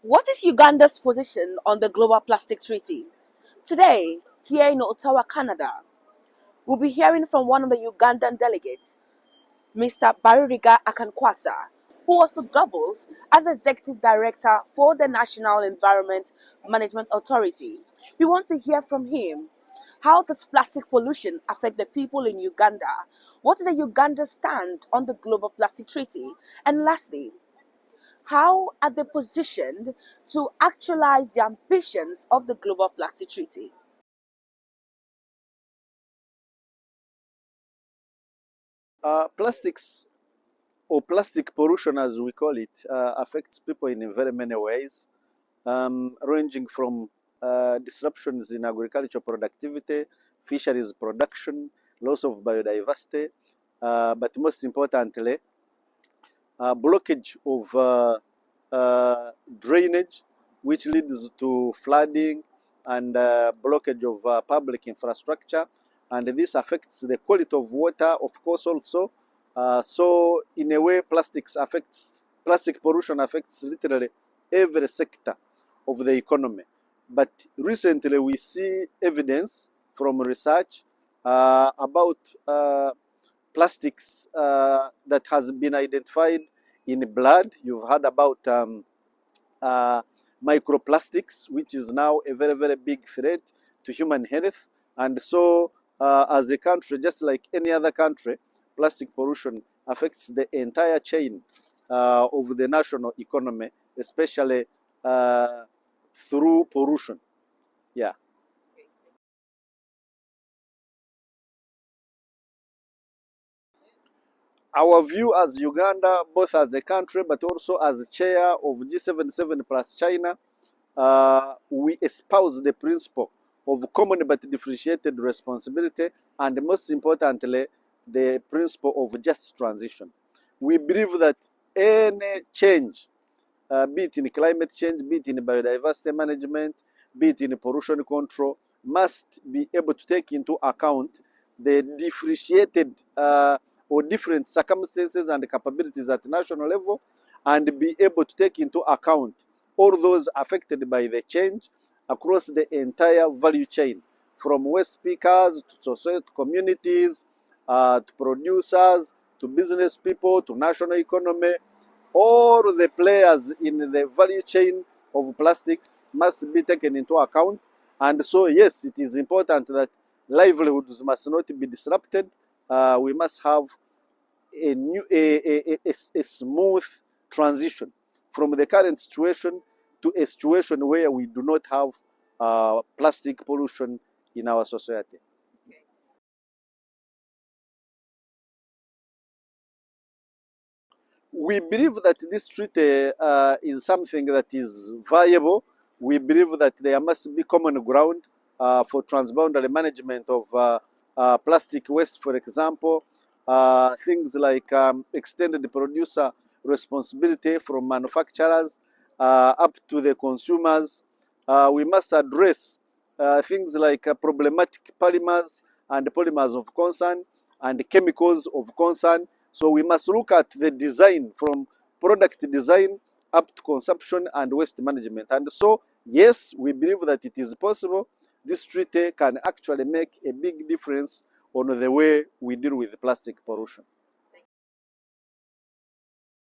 What is Uganda's position on the Global Plastic Treaty? Today, here in Ottawa, Canada, we'll be hearing from one of the Ugandan delegates, Mr. Baririga Akankwasa, who also doubles as Executive Director for the National Environment Management Authority. We want to hear from him. How does plastic pollution affect the people in Uganda? What is the Uganda stand on the Global Plastic Treaty? And lastly, how are they positioned to actualize the ambitions of the Global Plastic Treaty? Plastics or plastic pollution, as we call it, affects people in very many ways, ranging from disruptions in agricultural productivity, fisheries production, loss of biodiversity, but most importantly, blockage of drainage, which leads to flooding and blockage of public infrastructure. And this affects the quality of water, of course, also. So, in a way, plastic pollution affects literally every sector of the economy. But recently, we see evidence from research about plastics that has been identified in blood. You've heard about uh, microplastics, which is now a very, very big threat to human health. And so, as a country, just like any other country, plastic pollution affects the entire chain of the national economy, especially through pollution. Yeah. Our view as Uganda, both as a country but also as chair of G77 plus China, we espouse the principle of common but differentiated responsibility, and most importantly, the principle of just transition. We believe that any change, be it in climate change, be it in biodiversity management, be it in pollution control, must be able to take into account the differentiated or different circumstances and capabilities at national level, and be able to take into account all those affected by the change across the entire value chain, from waste pickers to society communities, to producers, to business people, to national economy. All the players in the value chain of plastics must be taken into account. And so, yes, it is important that livelihoods must not be disrupted. We must have a smooth transition from the current situation to a situation where we do not have plastic pollution in our society. We believe that this treaty is something that is viable. We believe that there must be common ground for transboundary management of plastic waste, for example, things like extended producer responsibility from manufacturers up to the consumers. We must address things like problematic polymers and polymers of concern and chemicals of concern. So we must look at the design, from product design up to consumption and waste management. And so, yes, we believe that it is possible. This treaty can actually make a big difference on the way we deal with plastic pollution.